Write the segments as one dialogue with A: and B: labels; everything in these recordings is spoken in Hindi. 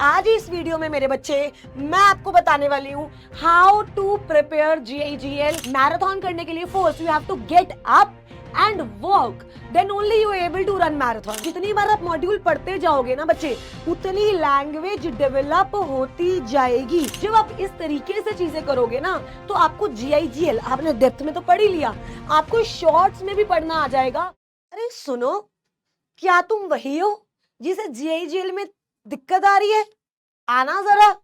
A: आज इस वीडियो में मेरे बच्चे मैं आपको बताने वाली हूँ how to prepare GIGL marathon करने के लिए। First you have to get up and work, then only you able to run marathon. जितनी बार आप मॉड्यूल पढ़ते जाओगे ना बच्चे, उतनी लैंग्वेज डेवलप होती जाएगी। जब आप इस तरीके से चीजें करोगे ना, तो आपको GIGL आपने डेप्थ में तो पढ़ ही लिया, आपको शॉर्ट्स में भी पढ़ना आ जाएगा। अरे सुनो, क्या तुम वही हो जिसे GIGL में दिक्कत आ रही है? आना जरा।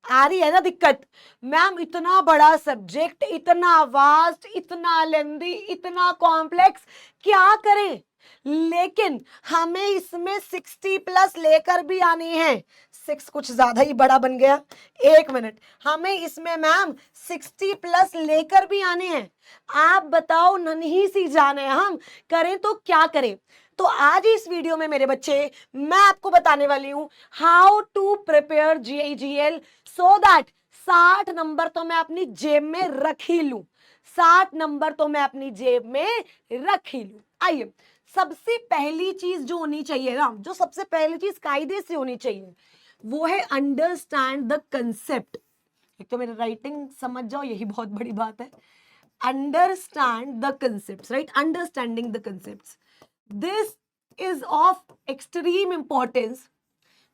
A: आ रही है ना दिक्कत? मैम इतना बड़ा सब्जेक्ट, इतना वास्ट, इतना लेंदी, इतना कॉम्प्लेक्स, क्या करें? लेकिन हमें इसमें 60+ लेकर भी आनी है। 6 कुछ ज्यादा ही बड़ा बन गया, 1 मिनट। हमें इसमें मैम 60+ लेकर भी आने हैं। आप बताओ, नन्ही सी जान है, हम करें तो क्या करें? तो आज इस वीडियो में मेरे बच्चे मैं आपको बताने वाली हूं how to prepare GIGL so that 60 number तो मैं अपनी जेब में रख ही लूं। 60 नंबर तो मैं अपनी जेब में रख ही लूं। आइए, सबसे पहली चीज जो होनी चाहिए ना, जो सबसे पहली चीज कायदे से होनी चाहिए, वो है अंडरस्टैंड द कंसेप्ट। एक तो मेरी राइटिंग समझ जाओ, यही बहुत बड़ी बात है। Understand the concept, right? Understanding the concept, this is of extreme importance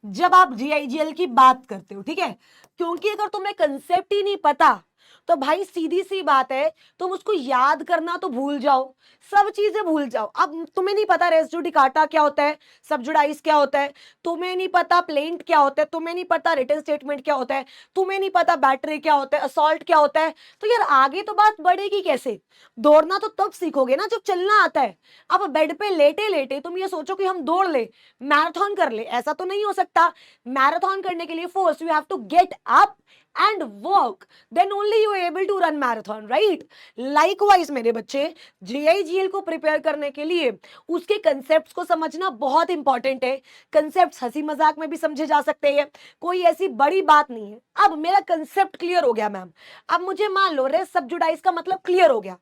A: जब आप GIGL की बात करते हो, ठीक है? क्योंकि अगर तुम्हें कंसेप्ट ही नहीं पता, तो भाई सीधी सी बात है, तुम उसको याद करना तो भूल जाओ, सब चीजें भूल जाओ। अब तुम्हें नहीं पता रेस जुडिकाटा क्या होता है, सबजुडाइज क्या होता है, तुम्हें नहीं पता प्लेंट क्या होता है, तुम्हें नहीं पता रिटन स्टेटमेंट क्या होता है, तुम्हें नहीं पता बैटरी क्या होता है, असॉल्ट क्या होता है, तो यार आगे तो बात बढ़ेगी कैसे? दौड़ना तो तब सीखोगे ना जब चलना आता है। अब बेड पे लेटे लेटे तुम ये सोचो कि हम दौड़ ले, मैराथन कर ले, ऐसा तो नहीं हो सकता। मैराथन करने के लिए first you have to get up and work, then only you are able to run marathon, right? Likewise मेरे बच्चे, GIGL को प्रिपेयर करने के लिए उसके कंसेप्ट्स को समझना बहुत इंपॉर्टेंट है। कंसेप्ट्स हंसी मजाक में भी समझे जा सकते हैं, कोई ऐसी बड़ी बात नहीं है। अब मेरा कंसेप्ट क्लियर हो गया मैम, अब मुझे मान लो रेस सब्जुडाइज का मतलब क्लियर हो गया,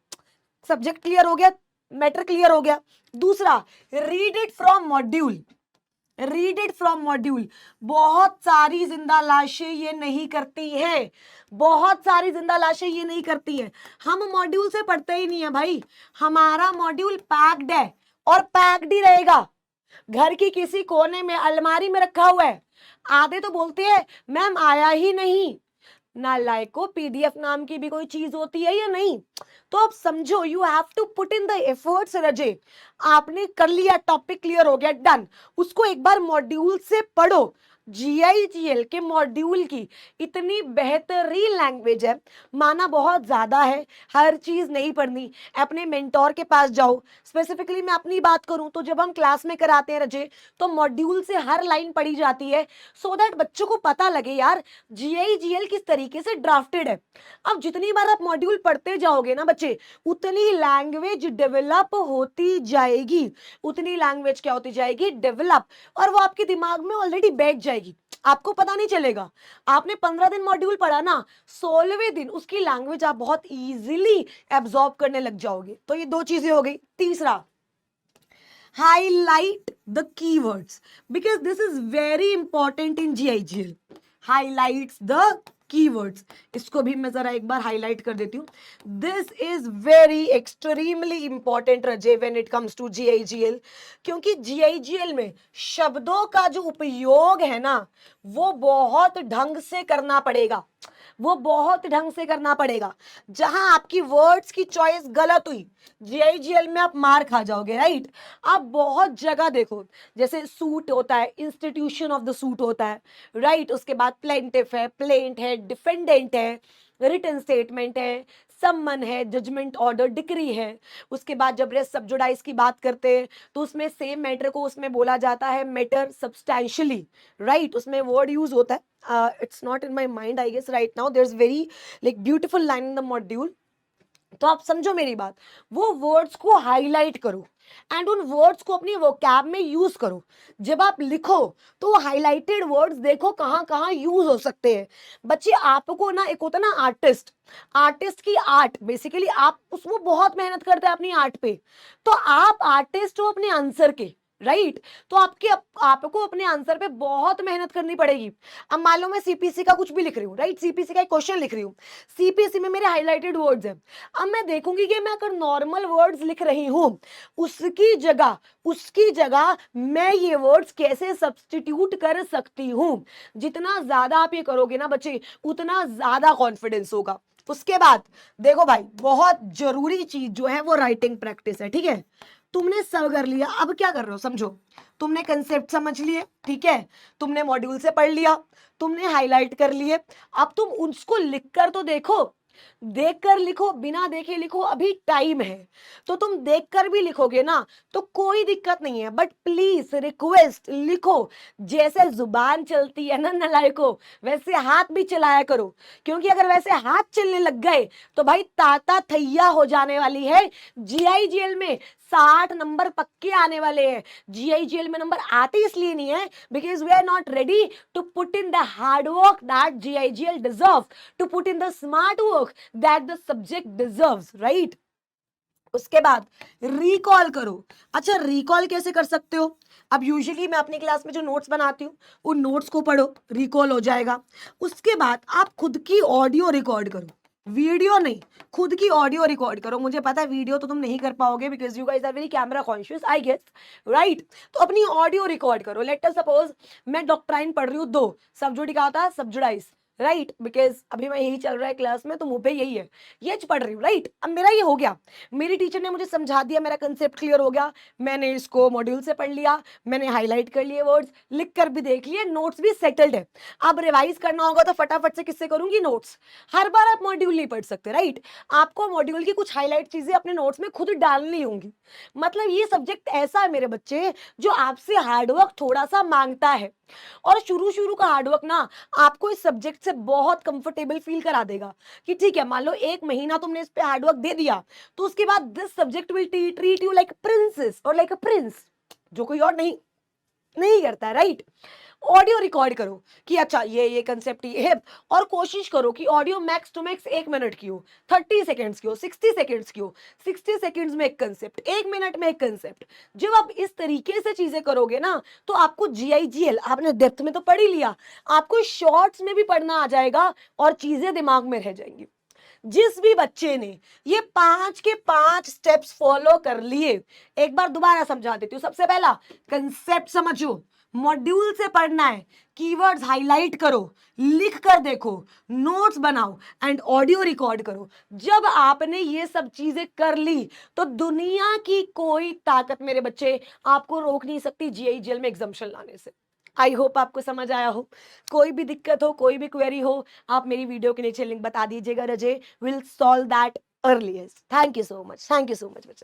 A: सब्जेक्ट क्लियर हो गया, मैटर क्लियर हो गया। दूसरा, read it from module. Read it from module. बहुत सारी जिंदा लाशें ये नहीं करती हैं, बहुत सारी जिंदा लाशें ये नहीं करती हैं। हम मॉड्यूल से पढ़ते ही नहीं है भाई, हमारा मॉड्यूल पैक्ड है और पैक्ड ही रहेगा। घर की किसी कोने में अलमारी में रखा हुआ है। आधे तो बोलते हैं मैम आया ही नहीं। नालायको, PDF नाम की भी कोई चीज होती है या नहीं? तो आप समझो, you have to put in the efforts. रजे, आपने कर लिया, टॉपिक क्लियर हो गया, डन। उसको एक बार मॉड्यूल से पढ़ो। GIGL के मॉड्यूल की इतनी बेहतरीन लैंग्वेज है, माना बहुत ज्यादा है, हर चीज नहीं पढ़नी। अपने मेंटोर के पास जाओ। स्पेसिफिकली मैं अपनी बात करूं तो जब हम क्लास में कराते हैं रजे, तो मॉड्यूल से हर लाइन पढ़ी जाती है, सो दैट बच्चों को पता लगे यार GIGL किस तरीके से ड्राफ्टेड है। अब जितनी बार आप मॉड्यूल पढ़ते जाओगे ना बच्चे, उतनी लैंग्वेज डेवलप होती जाएगी। उतनी लैंग्वेज क्या होती जाएगी? डेवलप। और वो आपके दिमाग में ऑलरेडी बैठ जाएगी, आपको पता नहीं चलेगा। आपने 15 दिन मॉड्यूल पढ़ा ना, 16वें दिन उसकी लैंग्वेज आप बहुत इजीली एब्जॉर्ब करने लग जाओगे। तो ये 2 चीजें हो गई। तीसरा, highlight the keywords because this is very important in GIGL. Highlights the keywords. इसको भी मैं जरा एक बार हाईलाइट कर देती हूँ। This is very extremely important Raje when it comes to GIGL, क्योंकि GIGL में शब्दों का जो उपयोग है ना, वो बहुत ढंग से करना पड़ेगा, वो बहुत ढंग से करना पड़ेगा। जहां आपकी वर्ड्स की चॉइस गलत हुई, GIGL में आप मार खा जाओगे, राइट? आप बहुत जगह देखो, जैसे सूट होता है, इंस्टीट्यूशन ऑफ द सूट होता है, राइट? उसके बाद प्लेंटिफ है, प्लेंट है, डिफेंडेंट है, रिटन स्टेटमेंट है, सम्मन है, जजमेंट ऑर्डर, डिक्री है। उसके बाद जब रेस सब्जुडाइज की बात करते हैं तो उसमें सेम मैटर को उसमें बोला जाता है मैटर सब्सटैंशियली, राइट? उसमें वर्ड यूज होता है, it's not in my mind I guess right now, there is very like beautiful line in the module. तो आप समझो मेरी बात, वो वर्ड्स को हाईलाइट करो एंड उन वर्ड्स को अपनी वोकैब में यूज करो। जब आप लिखो तो वो हाईलाइटेड वर्ड्स देखो कहाँ कहाँ यूज हो सकते हैं। बच्चे, आपको ना एक होता है ना आर्टिस्ट, आर्टिस्ट की आर्ट, बेसिकली आप उसमें बहुत मेहनत करते हैं अपनी आर्ट पे, तो आप आर्टिस्ट हो अपने आंसर के, राइट तो आपको अपने आंसर पे बहुत मेहनत करनी पड़ेगी। अब मान लो मैं सीपीसी का कुछ भी लिख रही हूँ, राइट, सीपीसी का एक क्वेश्चन लिख रही हूँ, सीपीसी में मेरे हाईलाइटेड वर्ड्स हैं। अब मैं देखूंगी कि मैं अगर नॉर्मल वर्ड्स लिख रही हूँ उसकी जगह मैं ये वर्ड्स कैसे सब्स्टिट्यूट कर सकती हूँ। जितना ज्यादा आप ये करोगे ना बच्चे, उतना ज्यादा कॉन्फिडेंस होगा। उसके बाद देखो भाई, बहुत जरूरी चीज जो है वो राइटिंग प्रैक्टिस है, ठीक है। तुमने सब कर लिया, अब क्या कर रहे हो समझो। तुमने कंसेप्ट समझ लिए, ठीक है, तुमने मॉड्यूल से पढ़ लिया, तुमने हाईलाइट कर लिए, अब तुम उसको लिख कर तो देखो। देखकर लिखो, बिना देखे लिखो, अभी टाइम है। तो तुम देखकर भी लिखोगे ना तो कोई दिक्कत नहीं है, बट प्लीज रिक्वेस्ट लिखो। जैसे जुबान चलती है ना नालायको, वैसे हाथ भी चलाया करो। क्योंकि अगर वैसे हाथ चलने लग गए तो भाई ताता थैया हो जाने वाली है। जीआईजीएल में 60 नंबर पक्के आने वाले हैं। जीआईजीएल में नंबर आते इसलिए नहीं है because we are not ready to put in the hard work that जीआईजीएल deserve, to put in the smart work that the subject deserves, right. उसके बाद रिकॉल करो। अच्छा, रिकॉल कैसे कर सकते हो? अब यूजुअली मैं अपनी क्लास में जो नोट्स बनाती हूँ उन नोट्स को पढ़ो, रिकॉल हो जाएगा। उसके बाद आप खुद की ऑडियो रिकॉर्ड करो, वीडियो नहीं, खुद की ऑडियो रिकॉर्ड करो। मुझे पता है वीडियो तो तुम नहीं कर पाओगे because you guys are very camera conscious, I guess, right. तो अपनी ऑडियो रिकॉर्ड करो। लेट अस सपोज मैं डॉक्ट्राइन पढ़ रही हूँ 2, सबजुडी का होता है सबजुडाइज, राइट, बिकॉज अभी मैं यही चल रहा है क्लास में तो मुंह पे यही है, ये पढ़ रही हूँ, राइट। अब मेरा ये हो गया, मेरी टीचर ने मुझे समझा दिया, मेरा कंसेप्ट क्लियर हो गया, मैंने इसको मॉड्यूल से पढ़ लिया, मैंने हाईलाइट कर लिए वर्ड्स, लिख कर भी देख लिए, नोट्स भी सेटल्ड है। अब रिवाइज करना होगा तो फटाफट से किससे करूंगी? नोट्स। हर बार आप मॉड्यूल नहीं पढ़ सकते, राइट। आपको मॉड्यूल की कुछ हाईलाइट चीजें अपने नोट्स में खुद डालनी होंगी। मतलब ये सब्जेक्ट ऐसा है मेरे बच्चे जो आपसे हार्डवर्क थोड़ा सा मांगता है, और शुरू शुरू का हार्डवर्क ना आपको इस सब्जेक्ट से बहुत कंफर्टेबल फील करा देगा कि ठीक है, मान लो 1 महीना तुमने इस पे हार्डवर्क दे दिया तो उसके बाद this subject will treat you like princess और लाइक अ प्रिंस, जो कोई और नहीं करता है, राइट। ऑडियो रिकॉर्ड करो कि अच्छा ये कंसेप्ट ये है, और कोशिश करो कि audio max to max 1 minute की हो, 30 सेकेंड्स की हो, 60 सेकेंड्स की हो। 60 सेकेंड्स में एक कंसेप्ट, 1 मिनट में एक कंसेप्ट। जब आप इस तरीके से चीजें करोगे ना तो आपको जीआईजीएल आपने डेप्थ में तो पढ़ ही लिया, आपको शॉर्ट्स में भी पढ़ना आ जाएगा और चीजें दिमाग में रह जाएंगी। जिस भी बच्चे ने ये 5 के 5 स्टेप्स फॉलो कर लिए, एक बार दोबारा समझा देती हूँ। सबसे पहला, कंसेप्ट समझो, मॉड्यूल से पढ़ना है, कीवर्ड्स हाईलाइट करो, लिख कर देखो, नोट्स बनाओ एंड ऑडियो रिकॉर्ड करो। जब आपने ये सब चीजें कर ली तो दुनिया की कोई ताकत मेरे बच्चे आपको रोक नहीं सकती जीआईजीएल में एग्जाम्शन लाने से। आई होप आपको समझ आया हो। कोई भी दिक्कत हो, कोई भी क्वेरी हो, आप मेरी वीडियो के नीचे लिंक बता दीजिएगा, रजे will solve that earliest. Thank you so much, thank you so much बच्चे।